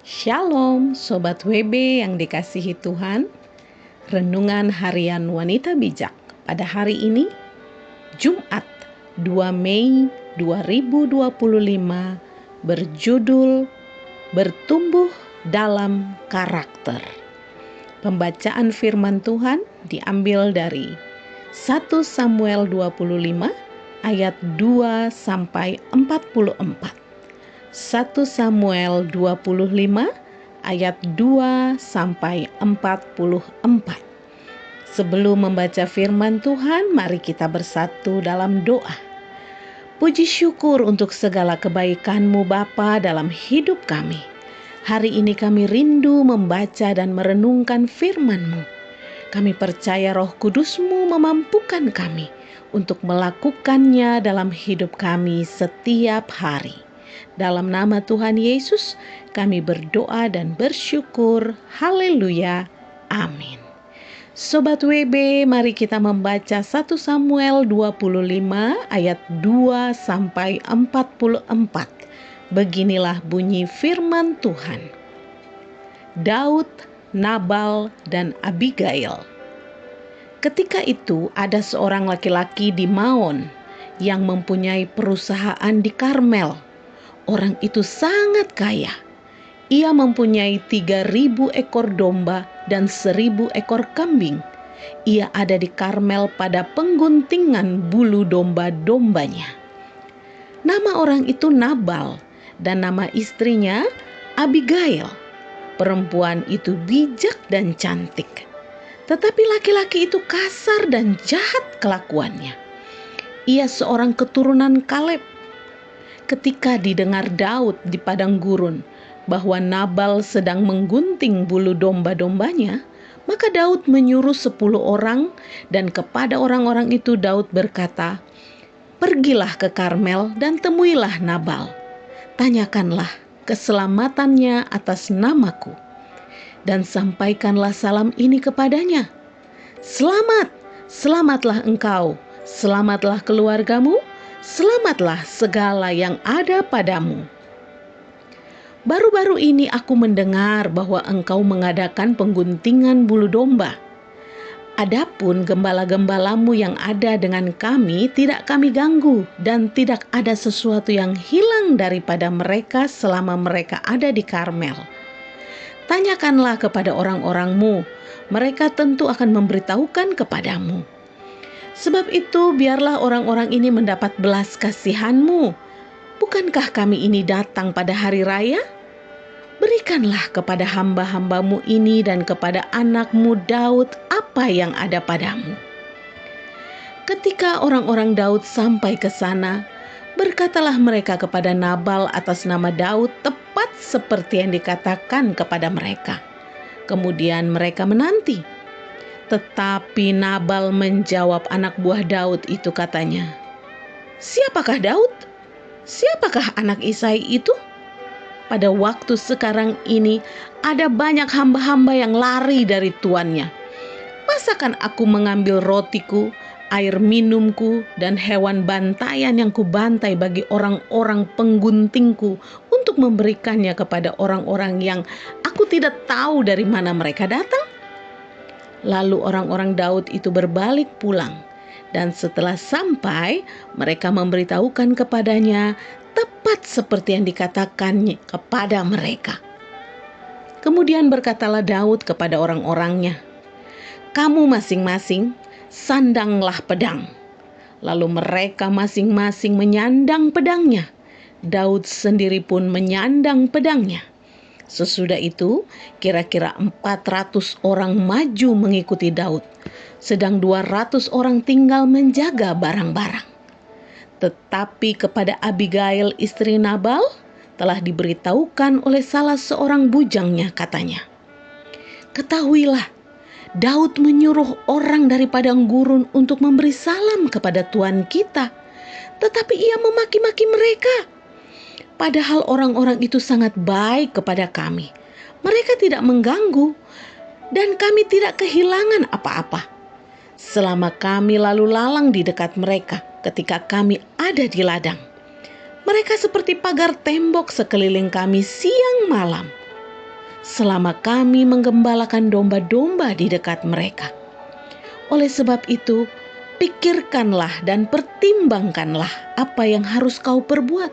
Shalom Sobat WB yang dikasihi Tuhan. Renungan Harian Wanita Bijak pada hari ini, Jumat 2 Mei 2025, berjudul Bertumbuh dalam Karakter. Pembacaan firman Tuhan diambil dari 1 Samuel 25 ayat 2 sampai 44. 1 Samuel 25 ayat 2 sampai 44. Sebelum membaca firman Tuhan, mari kita bersatu dalam doa. Puji syukur untuk segala kebaikan-Mu Bapa dalam hidup kami. Hari ini kami rindu membaca dan merenungkan firman-Mu. Kami percaya Roh Kudus-Mu memampukan kami untuk melakukannya dalam hidup kami setiap hari. Dalam nama Tuhan Yesus, kami berdoa dan bersyukur. Haleluya. Amin. Sobat WB, mari kita membaca 1 Samuel 25 ayat 2 sampai 44. Beginilah bunyi firman Tuhan. Daud, Nabal, dan Abigail. Ketika itu ada seorang laki-laki di Maon yang mempunyai perusahaan di Karmel. Orang itu sangat kaya. Ia mempunyai 3.000 ekor domba dan 1.000 ekor kambing. Ia ada di Karmel pada pengguntingan bulu domba-dombanya. Nama orang itu Nabal dan nama istrinya Abigail. Perempuan itu bijak dan cantik. Tetapi laki-laki itu kasar dan jahat kelakuannya. Ia seorang keturunan Kaleb. Ketika didengar Daud di padang gurun bahwa Nabal sedang menggunting bulu domba-dombanya, maka Daud menyuruh 10 orang, dan kepada orang-orang itu Daud berkata, "Pergilah ke Karmel dan temuilah Nabal. Tanyakanlah keselamatannya atas namaku. Dan sampaikanlah salam ini kepadanya. Selamat, selamatlah engkau, selamatlah keluargamu, selamatlah segala yang ada padamu. Baru-baru ini aku mendengar bahwa engkau mengadakan pengguntingan bulu domba. Adapun gembala-gembalamu yang ada dengan kami tidak kami ganggu, dan tidak ada sesuatu yang hilang daripada mereka selama mereka ada di Karmel. Tanyakanlah kepada orang-orangmu, mereka tentu akan memberitahukan kepadamu. Sebab itu biarlah orang-orang ini mendapat belas kasihan-Mu. Bukankah kami ini datang pada hari raya? Berikanlah kepada hamba-hamba-Mu ini dan kepada anak-Mu Daud apa yang ada padamu." Ketika orang-orang Daud sampai ke sana, berkatalah mereka kepada Nabal atas nama Daud tepat seperti yang dikatakan kepada mereka. Kemudian mereka menanti. Tetapi Nabal menjawab anak buah Daud itu, katanya, "Siapakah Daud? Siapakah anak Isai itu? Pada waktu sekarang ini ada banyak hamba-hamba yang lari dari tuannya. Masakan aku mengambil rotiku, air minumku, dan hewan bantaian yang kubantai bagi orang-orang pengguntingku untuk memberikannya kepada orang-orang yang aku tidak tahu dari mana mereka datang?" Lalu orang-orang Daud itu berbalik pulang, dan setelah sampai mereka memberitahukan kepadanya tepat seperti yang dikatakannya kepada mereka. Kemudian berkatalah Daud kepada orang-orangnya, "Kamu masing-masing sandanglah pedang." Lalu mereka masing-masing menyandang pedangnya. Daud sendiri pun menyandang pedangnya. Sesudah itu, kira-kira 400 orang maju mengikuti Daud, sedang 200 orang tinggal menjaga barang-barang. Tetapi kepada Abigail istri Nabal telah diberitahukan oleh salah seorang bujangnya, katanya, "Ketahuilah, Daud menyuruh orang dari padang gurun untuk memberi salam kepada tuan kita, tetapi ia memaki-maki mereka. Padahal orang-orang itu sangat baik kepada kami. Mereka tidak mengganggu, dan kami tidak kehilangan apa-apa. Selama kami lalu lalang di dekat mereka ketika kami ada di ladang. Mereka seperti pagar tembok sekeliling kami siang malam. selama kami menggembalakan domba-domba di dekat mereka. Oleh sebab itu, pikirkanlah dan pertimbangkanlah apa yang harus kau perbuat,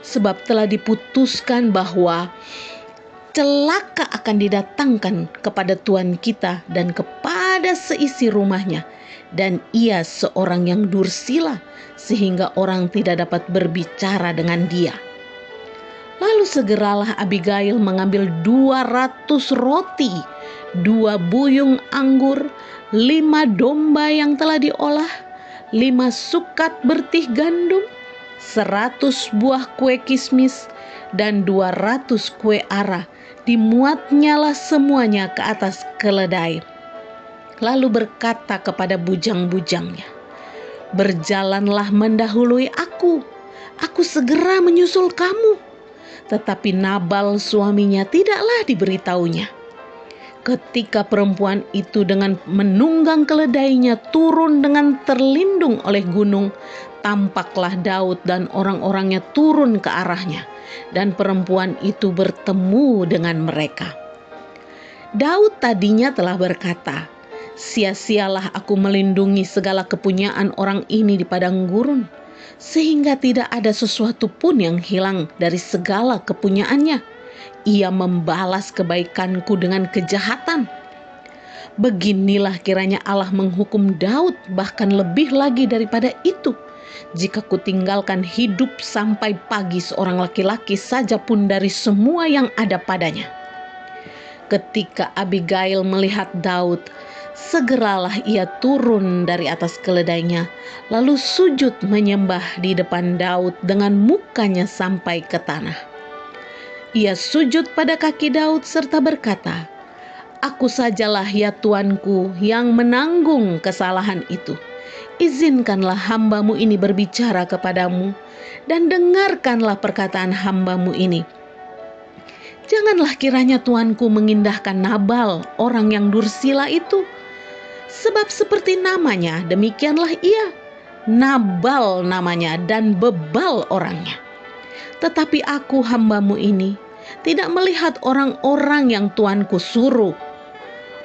sebab telah diputuskan bahwa celaka akan didatangkan kepada Tuhan kita dan kepada seisi rumahnya, dan ia seorang yang dursila, sehingga orang tidak dapat berbicara dengan dia. Lalu segeralah Abigail mengambil 200 roti, 2 buyung anggur, 5 domba yang telah diolah, 5 sukat bertih gandum, 100 buah kue kismis, dan 200 kue ara. Dimuatnyalah semuanya ke atas keledai. Lalu berkata kepada bujang-bujangnya, "Berjalanlah mendahului aku segera menyusul kamu." Tetapi Nabal suaminya tidaklah diberitahunya. Ketika perempuan itu dengan menunggang keledainya turun dengan terlindung oleh gunung, tampaklah Daud dan orang-orangnya turun ke arahnya, dan perempuan itu bertemu dengan mereka. Daud tadinya telah berkata, "Sia-sialah aku melindungi segala kepunyaan orang ini di padang gurun, sehingga tidak ada sesuatu pun yang hilang dari segala kepunyaannya. Ia membalas kebaikanku dengan kejahatan." Beginilah kiranya Allah menghukum Daud, bahkan lebih lagi daripada itu, jika kutinggalkan hidup sampai pagi seorang laki-laki saja pun dari semua yang ada padanya. Ketika Abigail melihat Daud, segeralah ia turun dari atas keledainya, lalu sujud menyembah di depan Daud dengan mukanya sampai ke tanah. Ia sujud pada kaki Daud serta berkata, "Aku sajalah ya Tuanku yang menanggung kesalahan itu. Izinkanlah hambamu ini berbicara kepadamu, dan dengarkanlah perkataan hambamu ini. Janganlah kiranya Tuanku mengindahkan Nabal, orang yang dursila itu. Sebab seperti namanya, demikianlah ia. Nabal namanya dan bebal orangnya. Tetapi aku hambamu ini tidak melihat orang-orang yang Tuanku suruh.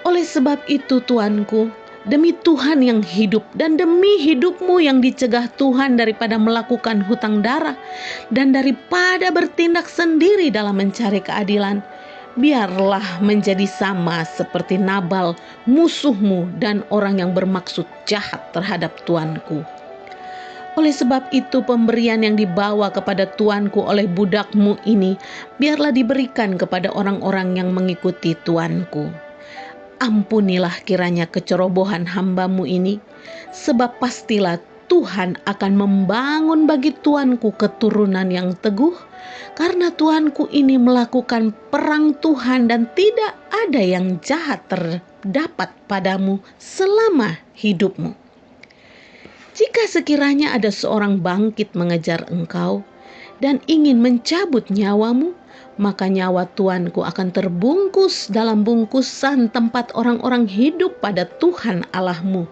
Oleh sebab itu Tuanku, demi Tuhan yang hidup dan demi hidupmu yang dicegah Tuhan daripada melakukan hutang darah dan daripada bertindak sendiri dalam mencari keadilan, biarlah menjadi sama seperti Nabal musuhmu dan orang yang bermaksud jahat terhadap Tuanku. Oleh sebab itu pemberian yang dibawa kepada Tuanku oleh budakmu ini biarlah diberikan kepada orang-orang yang mengikuti Tuanku. Ampunilah kiranya kecerobohan hambamu ini, sebab pastilah Tuhan akan membangun bagi Tuanku keturunan yang teguh, karena Tuanku ini melakukan perang Tuhan dan tidak ada yang jahat terdapat padamu selama hidupmu. Jika sekiranya ada seorang bangkit mengejar engkau dan ingin mencabut nyawamu, maka nyawa Tuanku akan terbungkus dalam bungkusan tempat orang-orang hidup pada Tuhan Allahmu.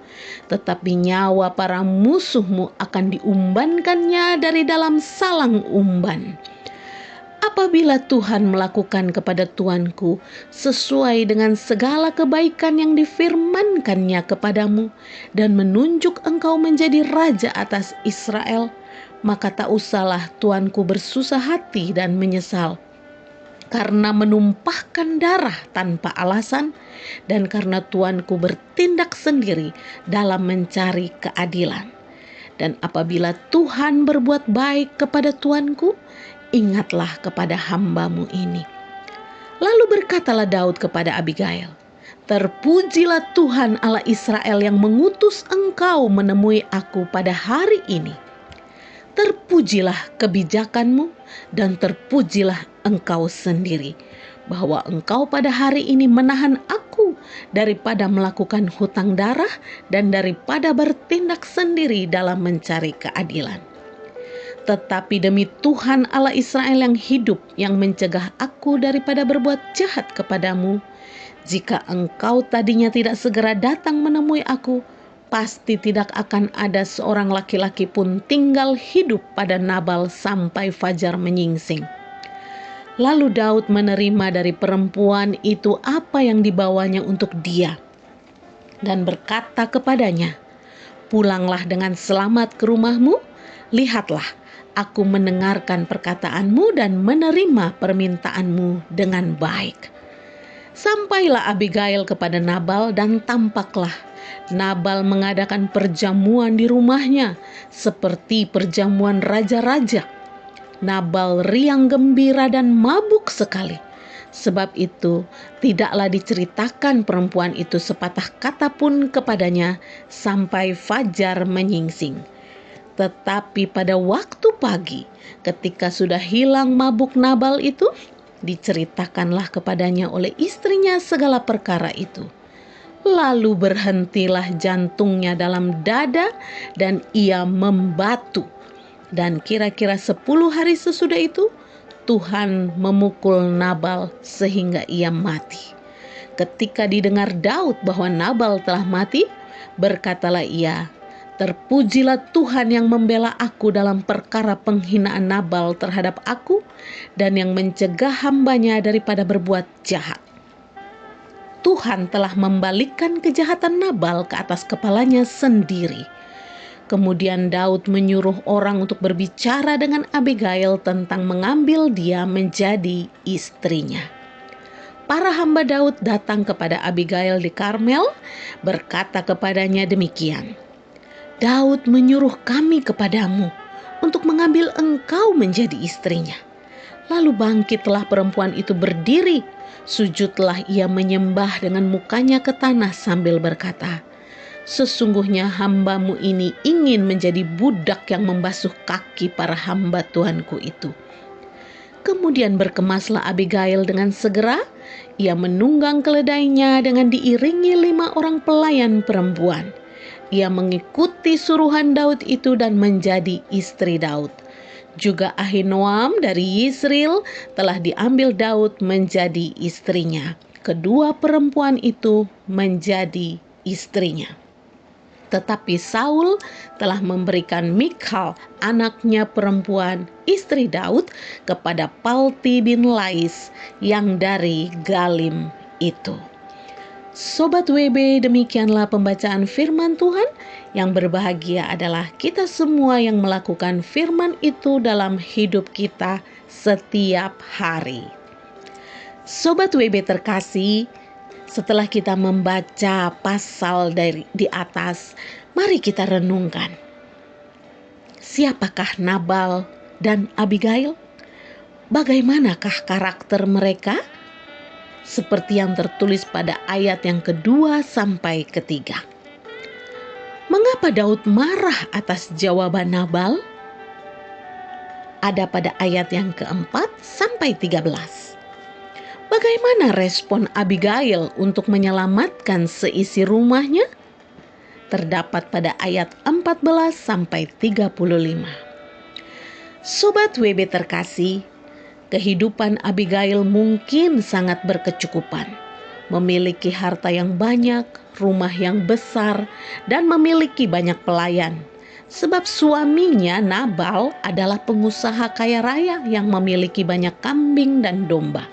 Tetapi nyawa para musuhmu akan diumbankannya dari dalam salang umban. Apabila Tuhan melakukan kepada Tuanku sesuai dengan segala kebaikan yang difirmankannya kepadamu dan menunjuk engkau menjadi raja atas Israel, maka tak usahlah Tuanku bersusah hati dan menyesal karena menumpahkan darah tanpa alasan dan karena Tuanku bertindak sendiri dalam mencari keadilan. Dan apabila Tuhan berbuat baik kepada Tuanku, ingatlah kepada hambamu ini." Lalu berkatalah Daud kepada Abigail, "Terpujilah Tuhan Allah Israel yang mengutus engkau menemui aku pada hari ini. Terpujilah kebijakanmu dan terpujilah engkau sendiri, bahwa engkau pada hari ini menahan aku daripada melakukan hutang darah dan daripada bertindak sendiri dalam mencari keadilan. Tetapi demi Tuhan Allah Israel yang hidup, yang mencegah aku daripada berbuat jahat kepadamu, jika engkau tadinya tidak segera datang menemui aku, pasti tidak akan ada seorang laki-laki pun tinggal hidup pada Nabal sampai fajar menyingsing." Lalu Daud menerima dari perempuan itu apa yang dibawanya untuk dia, dan berkata kepadanya, "Pulanglah dengan selamat ke rumahmu. Lihatlah, aku mendengarkan perkataanmu dan menerima permintaanmu dengan baik." Sampailah Abigail kepada Nabal, dan tampaklah Nabal mengadakan perjamuan di rumahnya seperti perjamuan raja-raja. Nabal riang gembira dan mabuk sekali. Sebab itu tidaklah diceritakan perempuan itu sepatah kata pun kepadanya sampai fajar menyingsing. Tetapi pada waktu pagi, ketika sudah hilang mabuk Nabal itu, diceritakanlah kepadanya oleh istrinya segala perkara itu. Lalu berhentilah jantungnya dalam dada dan ia membatu. Dan kira-kira 10 hari sesudah itu, Tuhan memukul Nabal sehingga ia mati. Ketika didengar Daud bahwa Nabal telah mati, berkatalah ia, "Terpujilah Tuhan yang membela aku dalam perkara penghinaan Nabal terhadap aku dan yang mencegah hambanya daripada berbuat jahat. Tuhan telah membalikkan kejahatan Nabal ke atas kepalanya sendiri." Kemudian Daud menyuruh orang untuk berbicara dengan Abigail tentang mengambil dia menjadi istrinya. Para hamba Daud datang kepada Abigail di Karmel, berkata kepadanya demikian, "Daud menyuruh kami kepadamu untuk mengambil engkau menjadi istrinya." Lalu bangkitlah perempuan itu berdiri, sujudlah ia menyembah dengan mukanya ke tanah sambil berkata, "Sesungguhnya hambamu ini ingin menjadi budak yang membasuh kaki para hamba Tuanku itu." Kemudian berkemaslah Abigail dengan segera, ia menunggang keledainya dengan diiringi 5 orang pelayan perempuan. Ia mengikuti suruhan Daud itu dan menjadi istri Daud. Juga Ahinoam dari Yisril telah diambil Daud menjadi istrinya. Kedua perempuan itu menjadi istrinya. Tetapi Saul telah memberikan Mikhal, anaknya perempuan, istri Daud, kepada Palti bin Lais yang dari Galim itu. Sobat WB, demikianlah pembacaan firman Tuhan. Yang berbahagia adalah kita semua yang melakukan firman itu dalam hidup kita setiap hari. Sobat WB terkasih, setelah kita membaca pasal di atas, mari kita renungkan. Siapakah Nabal dan Abigail? Bagaimanakah karakter mereka? Seperti yang tertulis pada ayat yang kedua sampai ketiga. Mengapa Daud marah atas jawaban Nabal? Ada pada ayat yang keempat sampai 13. Bagaimana respon Abigail untuk menyelamatkan seisi rumahnya? Terdapat pada ayat 14 sampai 35. Sobat WB terkasih, kehidupan Abigail mungkin sangat berkecukupan. Memiliki harta yang banyak, rumah yang besar, dan memiliki banyak pelayan. Sebab suaminya Nabal adalah pengusaha kaya raya yang memiliki banyak kambing dan domba.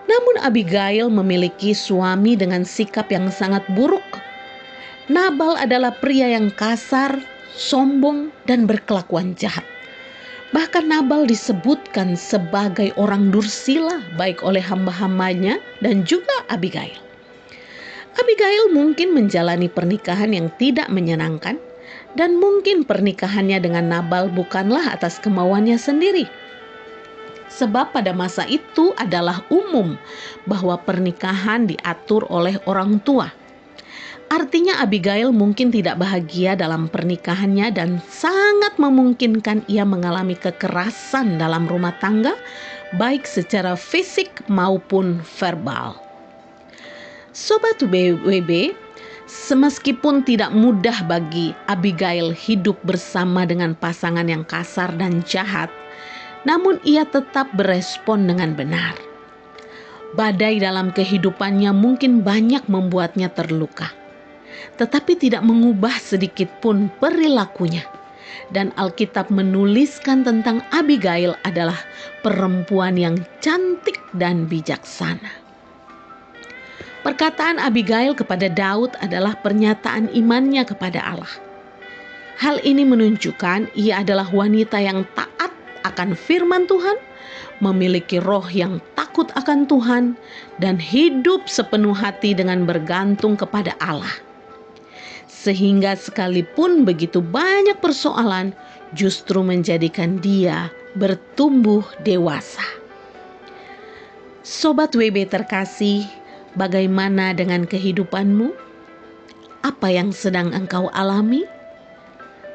Namun Abigail memiliki suami dengan sikap yang sangat buruk. Nabal adalah pria yang kasar, sombong, dan berkelakuan jahat. Bahkan Nabal disebutkan sebagai orang dursila baik oleh hamba-hambanya dan juga Abigail. Abigail mungkin menjalani pernikahan yang tidak menyenangkan, dan mungkin pernikahannya dengan Nabal bukanlah atas kemauannya sendiri. Sebab pada masa itu adalah umum bahwa pernikahan diatur oleh orang tua. Artinya Abigail mungkin tidak bahagia dalam pernikahannya dan sangat memungkinkan ia mengalami kekerasan dalam rumah tangga, baik secara fisik maupun verbal. Sobat WB, semeskipun tidak mudah bagi Abigail hidup bersama dengan pasangan yang kasar dan jahat, namun ia tetap berespon dengan benar. Badai dalam kehidupannya mungkin banyak membuatnya terluka, tetapi tidak mengubah sedikit pun perilakunya. Dan Alkitab menuliskan tentang Abigail adalah perempuan yang cantik dan bijaksana. Perkataan Abigail kepada Daud adalah pernyataan imannya kepada Allah. Hal ini menunjukkan ia adalah wanita yang taat akan firman Tuhan, memiliki roh yang takut akan Tuhan, dan hidup sepenuh hati dengan bergantung kepada Allah. Sehingga sekalipun begitu banyak persoalan, justru menjadikan dia bertumbuh dewasa. Sobat WB terkasih, bagaimana dengan kehidupanmu? Apa yang sedang engkau alami?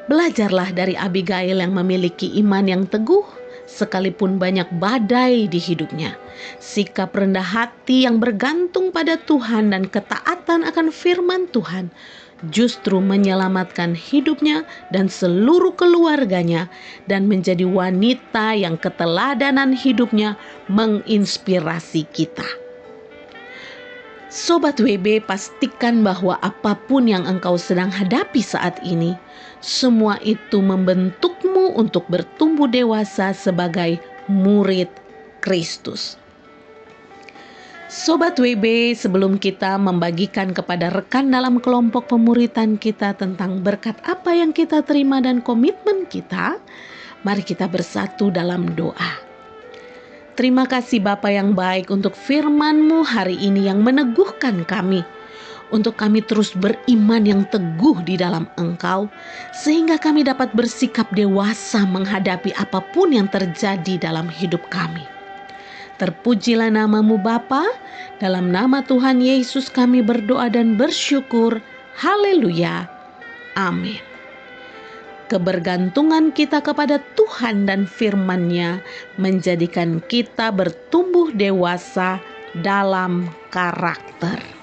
Belajarlah dari Abigail yang memiliki iman yang teguh, sekalipun banyak badai di hidupnya. Sikap rendah hati yang bergantung pada Tuhan dan ketaatan akan firman Tuhan justru menyelamatkan hidupnya dan seluruh keluarganya, dan menjadi wanita yang keteladanan hidupnya menginspirasi kita. Sobat WB, pastikan bahwa apapun yang engkau sedang hadapi saat ini, semua itu membentukmu untuk bertumbuh dewasa sebagai murid Kristus. Sobat WB, sebelum kita membagikan kepada rekan dalam kelompok pemuritan kita tentang berkat apa yang kita terima dan komitmen kita, mari kita bersatu dalam doa. Terima kasih Bapa yang baik untuk firman-Mu hari ini yang meneguhkan kami, untuk kami terus beriman yang teguh di dalam Engkau, sehingga kami dapat bersikap dewasa menghadapi apapun yang terjadi dalam hidup kami. Terpujilah nama-Mu Bapa, dalam nama Tuhan Yesus kami berdoa dan bersyukur. Haleluya. Amin. Kebergantungan kita kepada Tuhan dan firman-Nya menjadikan kita bertumbuh dewasa dalam karakter.